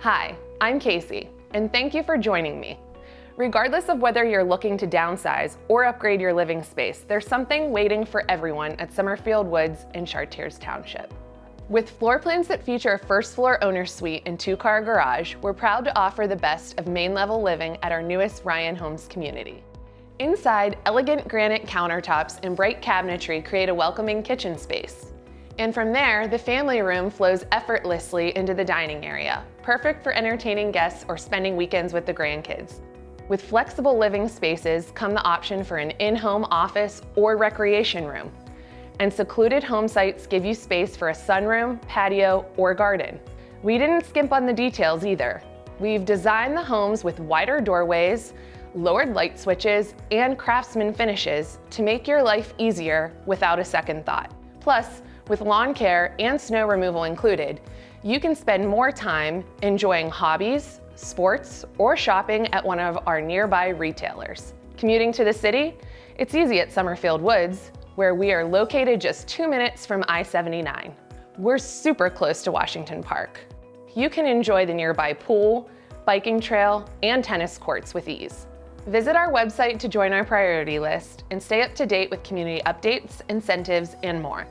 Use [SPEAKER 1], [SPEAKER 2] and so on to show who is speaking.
[SPEAKER 1] Hi, I'm Casey, and thank you for joining me. Regardless of whether you're looking to downsize or upgrade your living space, there's something waiting for everyone at Summerfield Woods in Chartiers Township. With floor plans that feature a first-floor owner suite and two-car garage, we're proud to offer the best of main-level living at our newest Ryan Homes community. Inside, elegant granite countertops and bright cabinetry create a welcoming kitchen space. And from there, the family room flows effortlessly into the dining area, perfect for entertaining guests or spending weekends with the grandkids. With flexible living spaces come the option for an in-home office or recreation room. And secluded home sites give you space for a sunroom, patio, or garden. We didn't skimp on the details either. We've designed the homes with wider doorways, lowered light switches, and Craftsman finishes to make your life easier without a second thought. Plus, with lawn care and snow removal included, you can spend more time enjoying hobbies, sports, or shopping at one of our nearby retailers. Commuting to the city? It's easy at Summerfield Woods, where we are located just 2 minutes from I-79. We're super close to Washington Park. You can enjoy the nearby pool, biking trail, and tennis courts with ease. Visit our website to join our priority list and stay up to date with community updates, incentives, and more.